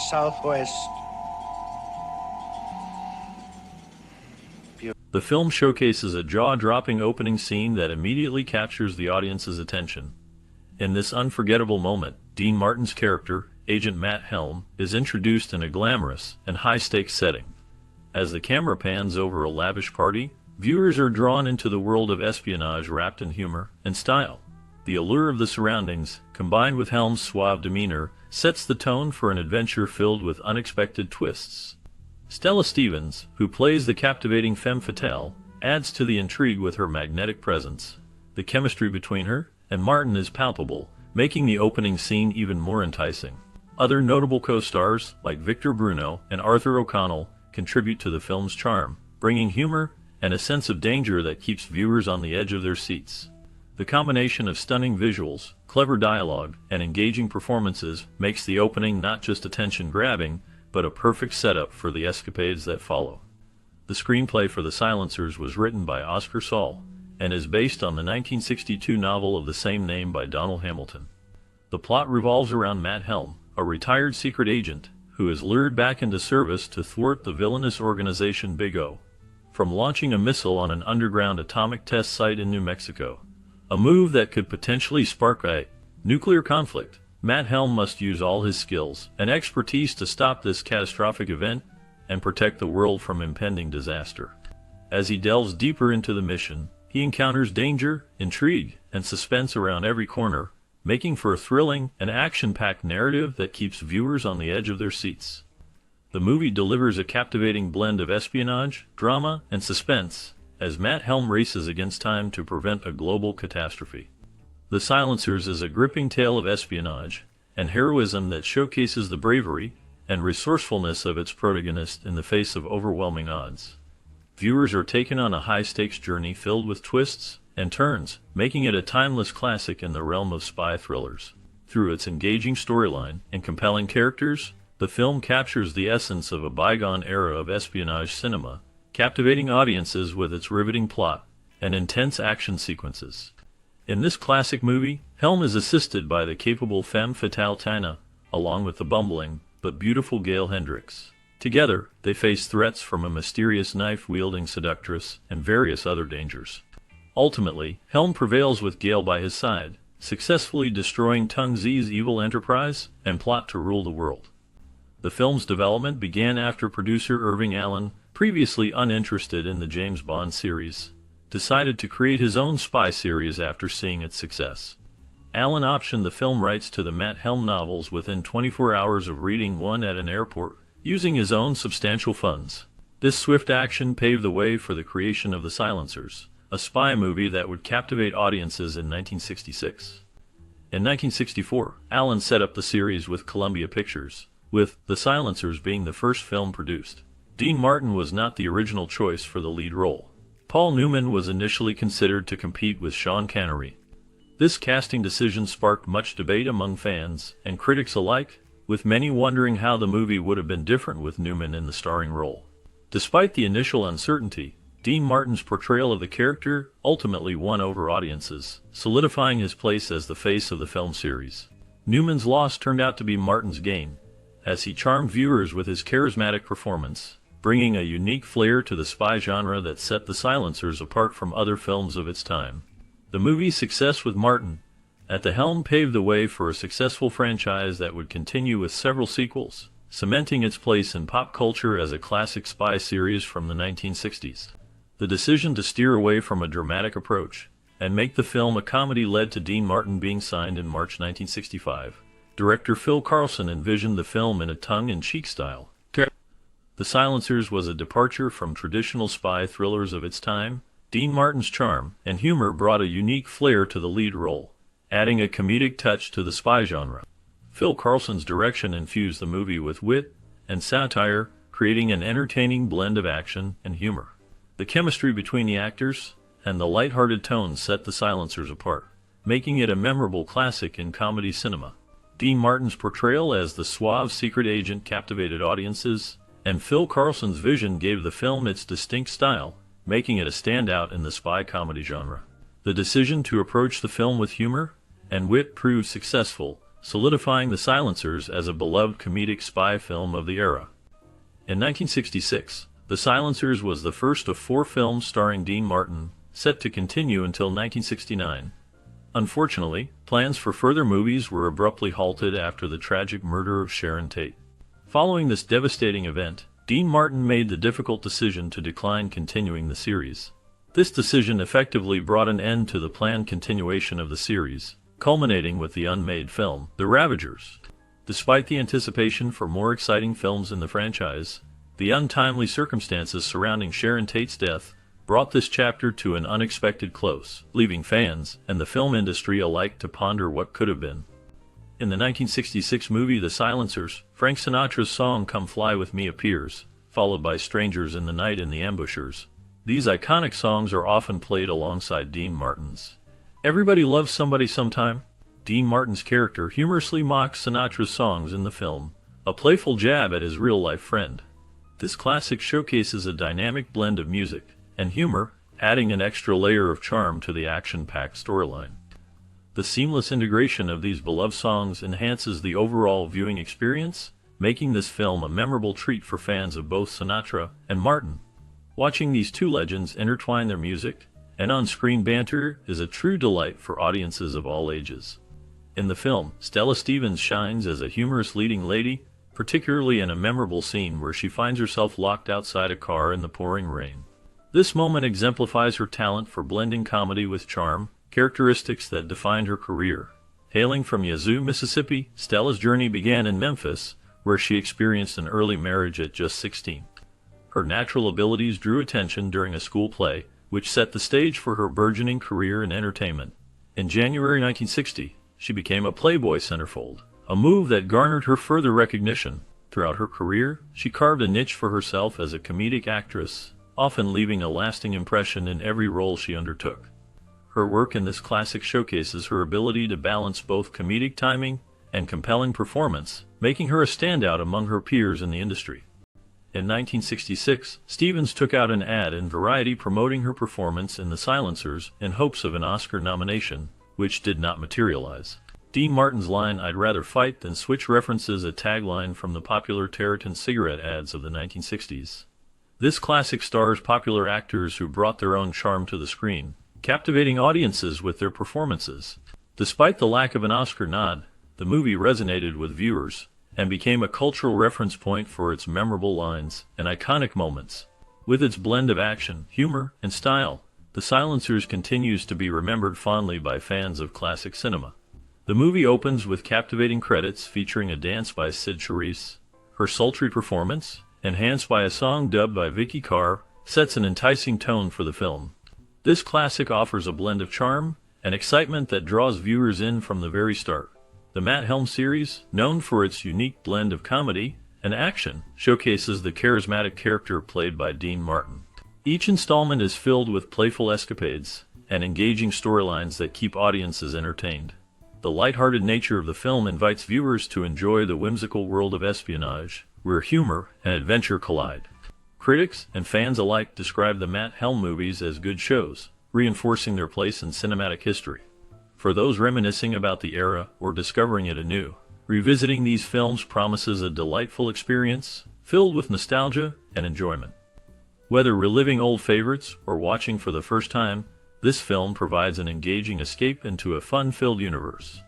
Southwest. The film showcases a jaw-dropping opening scene that immediately captures the audience's attention. In this unforgettable moment, Dean Martin's character, Agent Matt Helm, is introduced in a glamorous and high-stakes setting. As the camera pans over a lavish party, viewers are drawn into the world of espionage wrapped in humor and style. The allure of the surroundings, combined with Helm's suave demeanor, sets the tone for an adventure filled with unexpected twists. Stella Stevens, who plays the captivating femme fatale, adds to the intrigue with her magnetic presence. The chemistry between her and Martin is palpable, making the opening scene even more enticing. Other notable co-stars, like Victor Bruno and Arthur O'Connell, contribute to the film's charm, bringing humor and a sense of danger that keeps viewers on the edge of their seats. The combination of stunning visuals, clever dialogue, and engaging performances makes the opening not just attention-grabbing, but a perfect setup for the escapades that follow. The screenplay for The Silencers was written by Oscar Saul, and is based on the 1962 novel of the same name by Donald Hamilton. The plot revolves around Matt Helm, a retired secret agent, who is lured back into service to thwart the villainous organization Big O. From launching a missile on an underground atomic test site in New Mexico, a move that could potentially spark a nuclear conflict, Matt Helm must use all his skills and expertise to stop this catastrophic event and protect the world from impending disaster. As he delves deeper into the mission, he encounters danger, intrigue, and suspense around every corner, making for a thrilling and action-packed narrative that keeps viewers on the edge of their seats. The movie delivers a captivating blend of espionage, drama, and suspense, as Matt Helm races against time to prevent a global catastrophe. The Silencers is a gripping tale of espionage and heroism that showcases the bravery and resourcefulness of its protagonist in the face of overwhelming odds. Viewers are taken on a high-stakes journey filled with twists and turns, making it a timeless classic in the realm of spy thrillers. Through its engaging storyline and compelling characters, the film captures the essence of a bygone era of espionage cinema, captivating audiences with its riveting plot and intense action sequences. In this classic movie, Helm is assisted by the capable femme fatale Tina, along with the bumbling but beautiful Gail Hendricks. Together, they face threats from a mysterious knife-wielding seductress and various other dangers. Ultimately, Helm prevails with Gail by his side, successfully destroying Teng Zi's evil enterprise and plot to rule the world. The film's development began after producer Irving Allen, previously uninterested in the James Bond series, decided to create his own spy series after seeing its success. Allen optioned the film rights to the Matt Helm novels within 24 hours of reading one at an airport, using his own substantial funds. This swift action paved the way for the creation of The Silencers, a spy movie that would captivate audiences in 1966. In 1964, Allen set up the series with Columbia Pictures, with The Silencers being the first film produced. Dean Martin was not the original choice for the lead role. Paul Newman was initially considered to compete with Sean Connery. This casting decision sparked much debate among fans and critics alike, with many wondering how the movie would have been different with Newman in the starring role. Despite the initial uncertainty, Dean Martin's portrayal of the character ultimately won over audiences, solidifying his place as the face of the film series. Newman's loss turned out to be Martin's gain, as he charmed viewers with his charismatic performance, bringing a unique flair to the spy genre that set The Silencers apart from other films of its time. The movie's success with Martin at the helm paved the way for a successful franchise that would continue with several sequels, cementing its place in pop culture as a classic spy series from the 1960s. The decision to steer away from a dramatic approach and make the film a comedy led to Dean Martin being signed in March 1965. Director Phil Carlson envisioned the film in a tongue-in-cheek style. The Silencers was a departure from traditional spy thrillers of its time. Dean Martin's charm and humor brought a unique flair to the lead role, adding a comedic touch to the spy genre. Phil Carlson's direction infused the movie with wit and satire, creating an entertaining blend of action and humor. The chemistry between the actors and the light-hearted tone set The Silencers apart, making it a memorable classic in comedy cinema. Dean Martin's portrayal as the suave secret agent captivated audiences, and Phil Carlson's vision gave the film its distinct style, making it a standout in the spy comedy genre. The decision to approach the film with humor and wit proved successful, solidifying The Silencers as a beloved comedic spy film of the era. In 1966, The Silencers was the first of 4 films starring Dean Martin, set to continue until 1969. Unfortunately, plans for further movies were abruptly halted after the tragic murder of Sharon Tate. Following this devastating event, Dean Martin made the difficult decision to decline continuing the series. This decision effectively brought an end to the planned continuation of the series, culminating with the unmade film, The Ravagers. Despite the anticipation for more exciting films in the franchise, the untimely circumstances surrounding Sharon Tate's death brought this chapter to an unexpected close, leaving fans and the film industry alike to ponder what could have been. In the 1966 movie The Silencers, Frank Sinatra's song Come Fly With Me appears, followed by Strangers in the Night and The Ambushers. These iconic songs are often played alongside Dean Martin's Everybody Loves Somebody Sometime. Dean Martin's character humorously mocks Sinatra's songs in the film, a playful jab at his real-life friend. This classic showcases a dynamic blend of music and humor, adding an extra layer of charm to the action-packed storyline. The seamless integration of these beloved songs enhances the overall viewing experience, making this film a memorable treat for fans of both Sinatra and Martin. Watching these two legends intertwine their music and on-screen banter is a true delight for audiences of all ages. In the film, Stella Stevens shines as a humorous leading lady, particularly in a memorable scene where she finds herself locked outside a car in the pouring rain. This moment exemplifies her talent for blending comedy with charm, characteristics that defined her career. Hailing from Yazoo, Mississippi, Stella's journey began in Memphis, where she experienced an early marriage at just 16. Her natural abilities drew attention during a school play, which set the stage for her burgeoning career in entertainment. In January 1960, she became a Playboy centerfold, a move that garnered her further recognition. Throughout her career, she carved a niche for herself as a comedic actress, often leaving a lasting impression in every role she undertook. Her work in this classic showcases her ability to balance both comedic timing and compelling performance, making her a standout among her peers in the industry. In 1966, Stevens took out an ad in Variety promoting her performance in The Silencers in hopes of an Oscar nomination, which did not materialize. Dean Martin's line, "I'd rather fight than switch," references a tagline from the popular Territon cigarette ads of the 1960s. This classic stars popular actors who brought their own charm to the screen, captivating audiences with their performances. Despite the lack of an Oscar nod, the movie resonated with viewers and became a cultural reference point for its memorable lines and iconic moments. With its blend of action, humor, and style, The Silencers continues to be remembered fondly by fans of classic cinema. The movie opens with captivating credits featuring a dance by Cyd Charisse. Her sultry performance, enhanced by a song dubbed by Vicky Carr, sets an enticing tone for the film. This classic offers a blend of charm and excitement that draws viewers in from the very start. The Matt Helm series, known for its unique blend of comedy and action, showcases the charismatic character played by Dean Martin. Each installment is filled with playful escapades and engaging storylines that keep audiences entertained. The lighthearted nature of the film invites viewers to enjoy the whimsical world of espionage, where humor and adventure collide. Critics and fans alike describe the Matt Helm movies as good shows, reinforcing their place in cinematic history. For those reminiscing about the era or discovering it anew, revisiting these films promises a delightful experience, filled with nostalgia and enjoyment. Whether reliving old favorites or watching for the first time, this film provides an engaging escape into a fun-filled universe.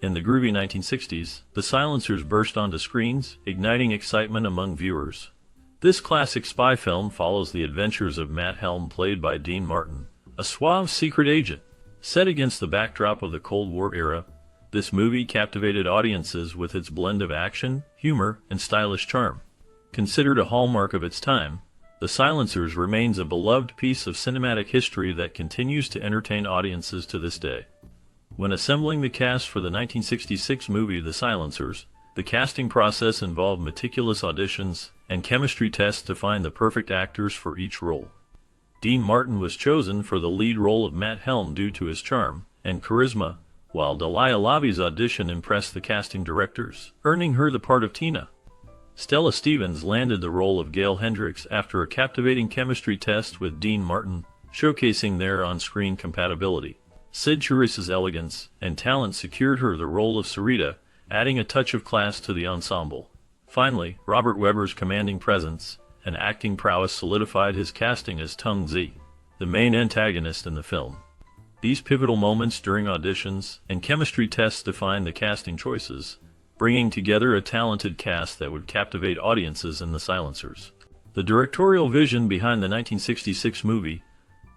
In the groovy 1960s, The Silencers burst onto screens, igniting excitement among viewers. This classic spy film follows the adventures of Matt Helm, played by Dean Martin, a suave secret agent. Set against the backdrop of the Cold War era, this movie captivated audiences with its blend of action, humor, and stylish charm. Considered a hallmark of its time, The Silencers remains a beloved piece of cinematic history that continues to entertain audiences to this day. When assembling the cast for the 1966 movie The Silencers, the casting process involved meticulous auditions and chemistry tests to find the perfect actors for each role. Dean Martin was chosen for the lead role of Matt Helm due to his charm and charisma, while Delia Lavi's audition impressed the casting directors, earning her the part of Tina. Stella Stevens landed the role of Gail Hendricks after a captivating chemistry test with Dean Martin, showcasing their on-screen compatibility. Cyd Charisse's elegance and talent secured her the role of Sarita, adding a touch of class to the ensemble. Finally, Robert Webber's commanding presence and acting prowess solidified his casting as Tung Zi, the main antagonist in the film. These pivotal moments during auditions and chemistry tests defined the casting choices, bringing together a talented cast that would captivate audiences in The Silencers. The directorial vision behind the 1966 movie,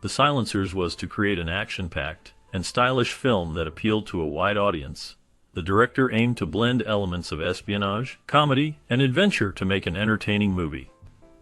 The Silencers, was to create an action-packed and stylish film that appealed to a wide audience. The director aimed to blend elements of espionage, comedy, and adventure to make an entertaining movie.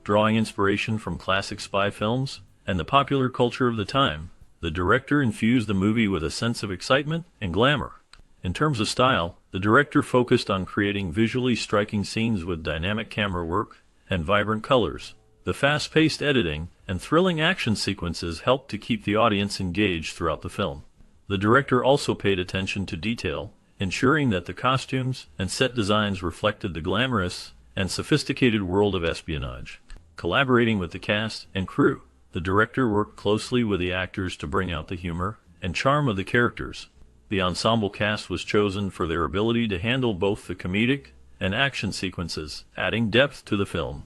Drawing inspiration from classic spy films and the popular culture of the time, the director infused the movie with a sense of excitement and glamour. In terms of style, the director focused on creating visually striking scenes with dynamic camera work and vibrant colors. The fast-paced editing and thrilling action sequences helped to keep the audience engaged throughout the film. The director also paid attention to detail, ensuring that the costumes and set designs reflected the glamorous and sophisticated world of espionage. Collaborating with the cast and crew, the director worked closely with the actors to bring out the humor and charm of the characters. The ensemble cast was chosen for their ability to handle both the comedic and action sequences, adding depth to the film.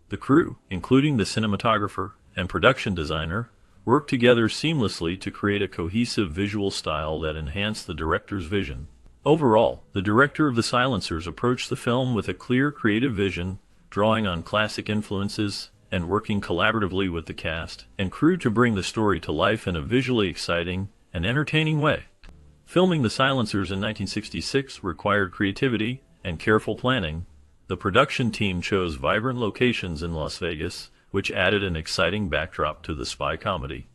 The crew, including the cinematographer and production designer, worked together seamlessly to create a cohesive visual style that enhanced the director's vision. Overall, the director of The Silencers approached the film with a clear creative vision, drawing on classic influences and working collaboratively with the cast and crew to bring the story to life in a visually exciting and entertaining way. Filming The Silencers in 1966 required creativity and careful planning. The production team chose vibrant locations in Las Vegas, which added an exciting backdrop to the spy comedy.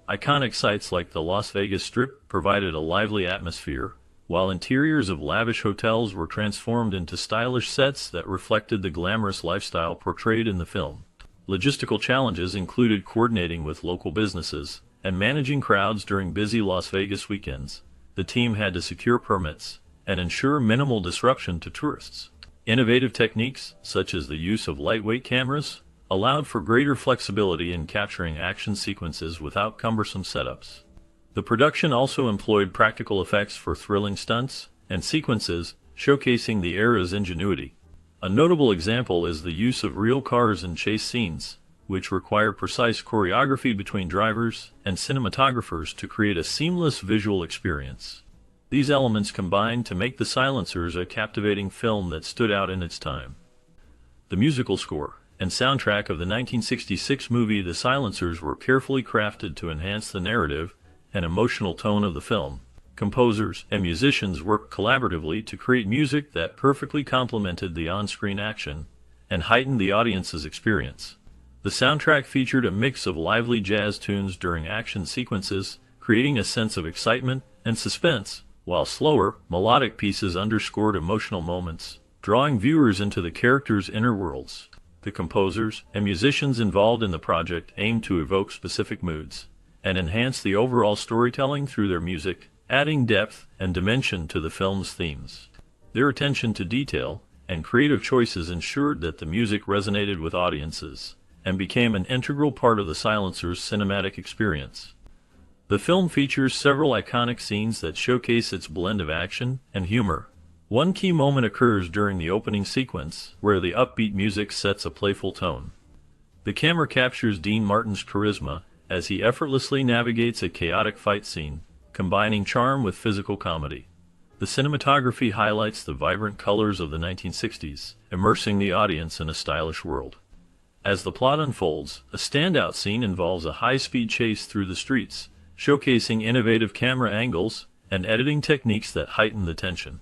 Iconic sites like the Las Vegas Strip provided a lively atmosphere, while interiors of lavish hotels were transformed into stylish sets that reflected the glamorous lifestyle portrayed in the film. Logistical challenges included coordinating with local businesses and managing crowds during busy Las Vegas weekends. The team had to secure permits and ensure minimal disruption to tourists. Innovative techniques, such as the use of lightweight cameras, allowed for greater flexibility in capturing action sequences without cumbersome setups. The production also employed practical effects for thrilling stunts and sequences, showcasing the era's ingenuity. A notable example is the use of real cars in chase scenes, which require precise choreography between drivers and cinematographers to create a seamless visual experience. These elements combined to make The Silencers a captivating film that stood out in its time. The musical score and soundtrack of the 1966 movie The Silencers were carefully crafted to enhance the narrative and emotional tone of the film. Composers and musicians worked collaboratively to create music that perfectly complemented the on-screen action and heightened the audience's experience. The soundtrack featured a mix of lively jazz tunes during action sequences, creating a sense of excitement and suspense, while slower, melodic pieces underscored emotional moments, drawing viewers into the characters' inner worlds. The composers and musicians involved in the project aimed to evoke specific moods and enhance the overall storytelling through their music, adding depth and dimension to the film's themes. Their attention to detail and creative choices ensured that the music resonated with audiences and became an integral part of The Silencers' cinematic experience. The film features several iconic scenes that showcase its blend of action and humor. One key moment occurs during the opening sequence, where the upbeat music sets a playful tone. The camera captures Dean Martin's charisma as he effortlessly navigates a chaotic fight scene, combining charm with physical comedy. The cinematography highlights the vibrant colors of the 1960s, immersing the audience in a stylish world. As the plot unfolds, a standout scene involves a high-speed chase through the streets, showcasing innovative camera angles and editing techniques that heighten the tension.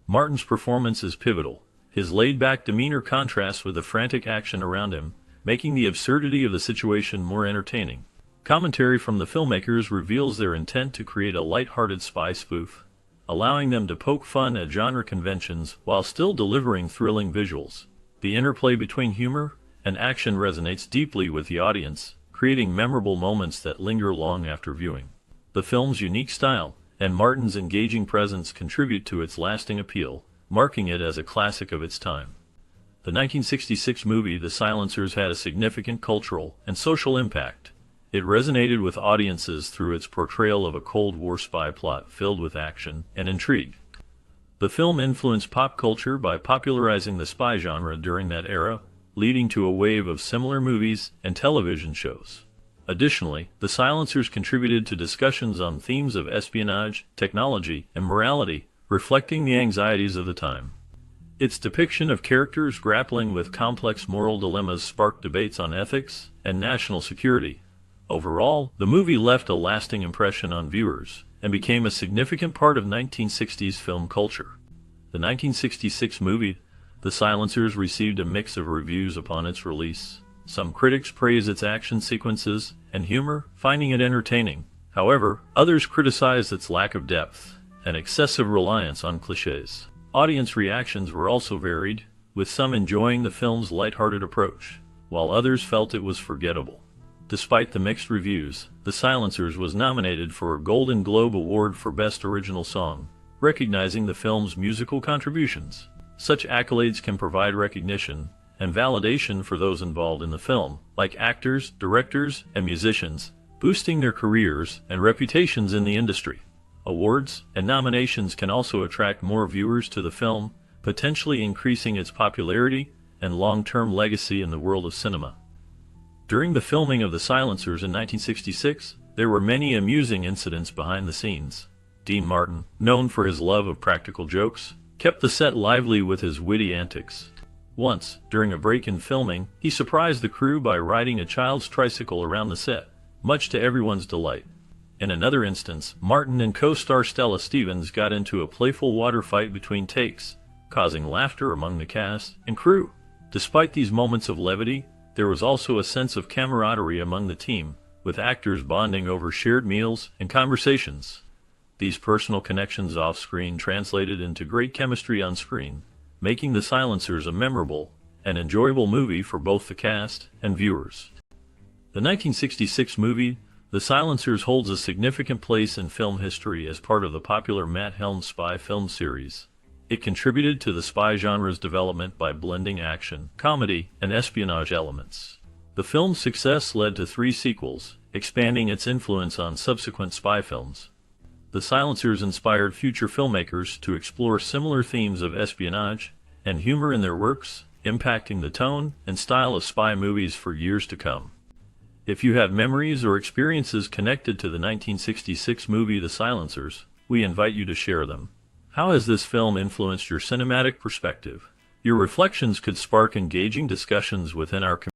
Martin's performance is pivotal. His laid-back demeanor contrasts with the frantic action around him, making the absurdity of the situation more entertaining. Commentary from the filmmakers reveals their intent to create a light-hearted spy spoof, allowing them to poke fun at genre conventions while still delivering thrilling visuals. The interplay between humor and action resonates deeply with the audience, creating memorable moments that linger long after viewing. The film's unique style and Martin's engaging presence contribute to its lasting appeal, marking it as a classic of its time. The 1966 movie The Silencers had a significant cultural and social impact. It resonated with audiences through its portrayal of a Cold War spy plot filled with action and intrigue. The film influenced pop culture by popularizing the spy genre during that era, leading to a wave of similar movies and television shows. Additionally, The Silencers contributed to discussions on themes of espionage, technology, and morality, reflecting the anxieties of the time. Its depiction of characters grappling with complex moral dilemmas sparked debates on ethics and national security. Overall, the movie left a lasting impression on viewers and became a significant part of 1960s film culture. The 1966 movie, The Silencers, received a mix of reviews upon its release. Some critics praised its action sequences and humor, finding it entertaining. However, others criticized its lack of depth and excessive reliance on cliches. Audience reactions were also varied, with some enjoying the film's lighthearted approach, while others felt it was forgettable. Despite the mixed reviews, The Silencers was nominated for a Golden Globe Award for Best Original Song, recognizing the film's musical contributions. Such accolades can provide recognition and validation for those involved in the film, like actors, directors, and musicians, boosting their careers and reputations in the industry. Awards and nominations can also attract more viewers to the film, potentially increasing its popularity and long-term legacy in the world of cinema. During the filming of The Silencers in 1966, there were many amusing incidents behind the scenes. Dean Martin, known for his love of practical jokes, kept the set lively with his witty antics. Once, during a break in filming, he surprised the crew by riding a child's tricycle around the set, much to everyone's delight. In another instance, Martin and co-star Stella Stevens got into a playful water fight between takes, causing laughter among the cast and crew. Despite these moments of levity, there was also a sense of camaraderie among the team, with actors bonding over shared meals and conversations. These personal connections off-screen translated into great chemistry on screen, making The Silencers a memorable and enjoyable movie for both the cast and viewers. The 1966 movie, The Silencers, holds a significant place in film history as part of the popular Matt Helm spy film series. It contributed to the spy genre's development by blending action, comedy, and espionage elements. The film's success led to 3 sequels, expanding its influence on subsequent spy films. The Silencers inspired future filmmakers to explore similar themes of espionage and humor in their works, impacting the tone and style of spy movies for years to come. If you have memories or experiences connected to the 1966 movie The Silencers, we invite you to share them. How has this film influenced your cinematic perspective? Your reflections could spark engaging discussions within our community.